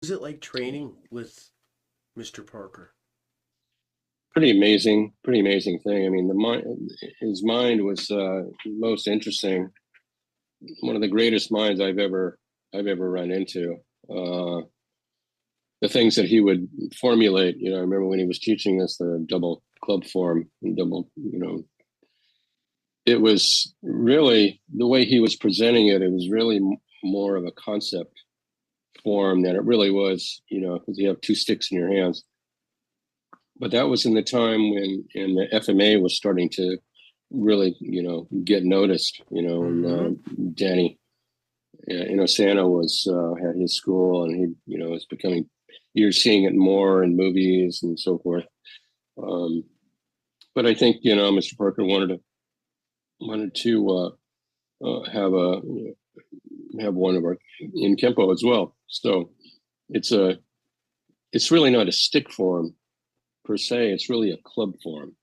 Was it like training with Mr. Parker? Pretty amazing thing. I mean, his mind was most interesting. One of the greatest minds I've ever run into. Uh, the things that he would formulate, I remember when he was teaching us the double club form and double, it was really the way he was presenting it. It was really more of a concept form than it really was, because you have two sticks in your hands. But that was in the time when and the FMA was starting to really, get noticed, and Mm-hmm. Danny, Santa was had his school, and he, was becoming. You're seeing it more in movies and so forth. Um, but I think Mr. Parker wanted to have one of our in Kenpo as well. So it's a it's really not a stick form per se. It's really a club form,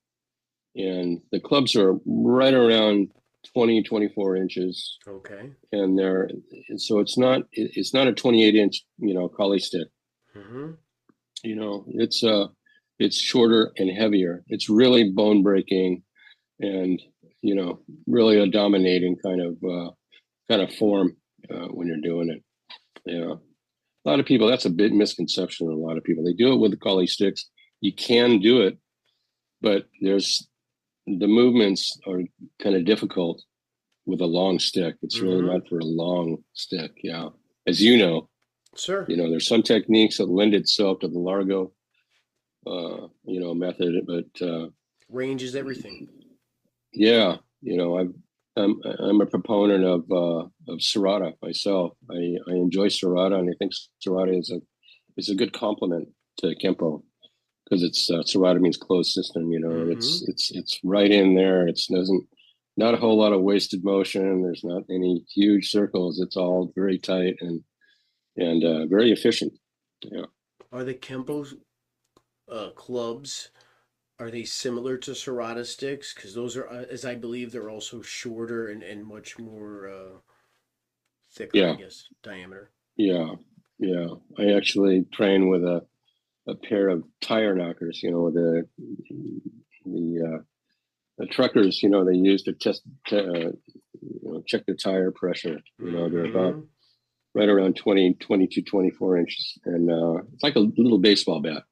and the clubs are right around 20-24 inches, Okay. and so it's not a 28-inch collie stick. Mm-hmm. It's shorter and heavier. It's really bone breaking, and really a dominating kind of form when you're doing it. Yeah, a lot of people, that's a big misconception. A lot of people, they do it with the collie sticks. You can do it, but the movements are kind of difficult with a long stick. It's really Mm-hmm. not for a long stick. Yeah, as you know, Sir. there's some techniques that lend itself to the Largo, method, but Range is everything. yeah, I'm a proponent of Serrata myself. I enjoy Serrata, and I think Serrata is a good complement to Kempo, because it's Serrata means closed system. Mm-hmm. It's right in there. It's doesn't not a whole lot of wasted motion. There's not any huge circles. It's all very tight and very efficient. Yeah. Are the Kempo clubs, are they similar to Serrata sticks? Because those are, as I believe, they're also shorter and much more thicker, I Yeah. guess, diameter. Yeah. Yeah. I actually train with a pair of tire knockers. The the truckers. They use to check the tire pressure. They're about Mm-hmm. right around 20, 22, 24 inches, and it's like a little baseball bat.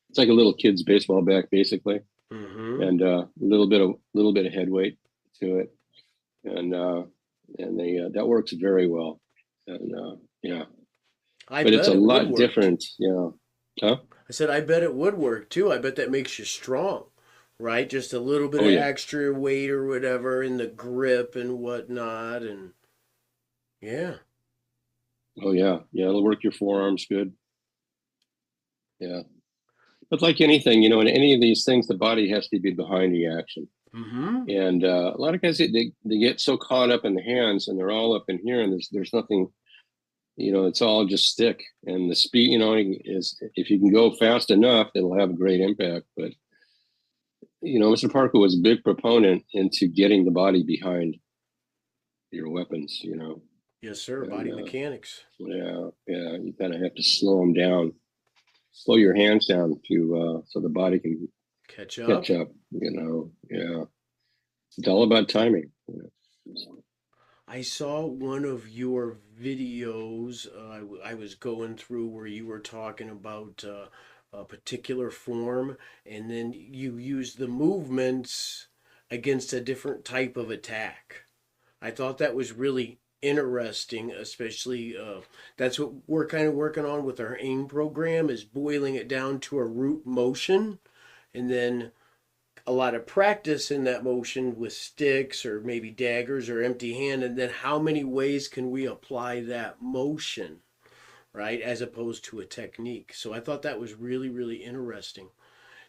It's like a little kid's baseball bat, basically, Mm-hmm. and a little bit of head weight to it, and they that works very well, and yeah, I but it's a bet it would lot work. different. Huh? I said, I bet it would work too. I bet that makes you strong, right? Just a little bit Oh of yeah. extra weight or whatever in the grip and whatnot. And yeah, Oh yeah. Yeah. It'll work your forearms good. Yeah. But like anything, in any of these things, the body has to be behind the action. mm-hmm. And a lot of guys, they get so caught up in the hands, and they're all up in here, and there's nothing. It's all just stick, and the speed. Is if you can go fast enough, it'll have a great impact. But Mr. Parker was a big proponent into getting the body behind your weapons. Yes, sir. And Body mechanics. yeah, yeah, you kind of have to slow them down, slow your hands down to so the body can Catch catch up. up. Yeah, it's all about timing. I saw one of your videos. I was going through where you were talking about a particular form, and then you used the movements against a different type of attack. I thought that was really interesting, especially that's what we're kind of working on with our AIM program is boiling it down to a root motion and then a lot of practice in that motion with sticks or maybe daggers or empty hand, and then how many ways can we apply that motion, right, as opposed to a technique. So I thought that was really, really interesting.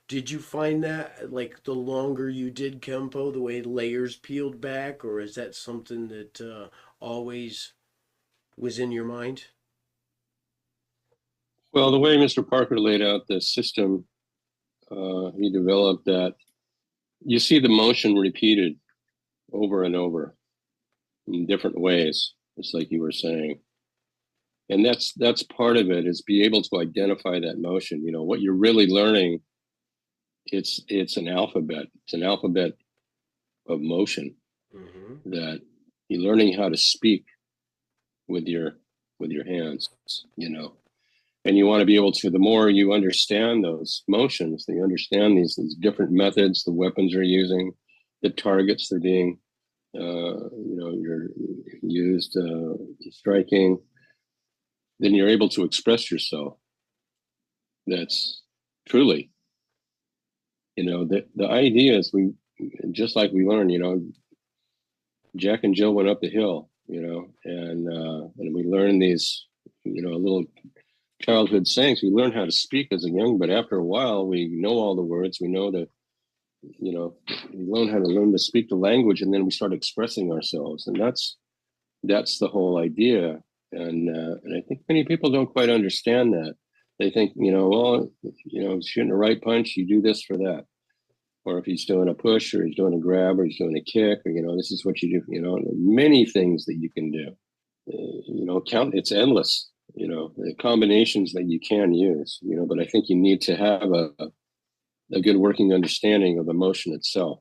Did you find that like the longer you did Kempo, the way layers peeled back, or is that something that always was in your mind? Well, the way Mr. Parker laid out the system, he developed that you see the motion repeated over and over in different ways, just like you were saying. And that's part of it, is be able to identify that motion. You know, what you're really learning, it's an alphabet. It's an alphabet of motion that you're learning how to speak with your hands, you know. And you want to be able to, the more you understand those motions, you understand these different methods the weapons are using, the targets they're being you know, you're used striking, then you're able to express yourself. That's truly, you know, the idea is, we just like we learn, you know, Jack and Jill went up the hill, you know, and we learn these, you know, little childhood sayings. We learn how to speak as a young, but after a while, we know all the words. We know that, you know, we learn to speak the language, and then we start expressing ourselves, and that's the whole idea. And I think many people don't quite understand that. They think, you know, well, you know, shooting a right punch, you do this for that. Or if he's doing a push, or he's doing a grab, or he's doing a kick, or, you know, this is what you do. You know, many things that you can do. You know, it's endless. You know, the combinations that you can use. You know, but I think you need to have a good working understanding of the motion itself.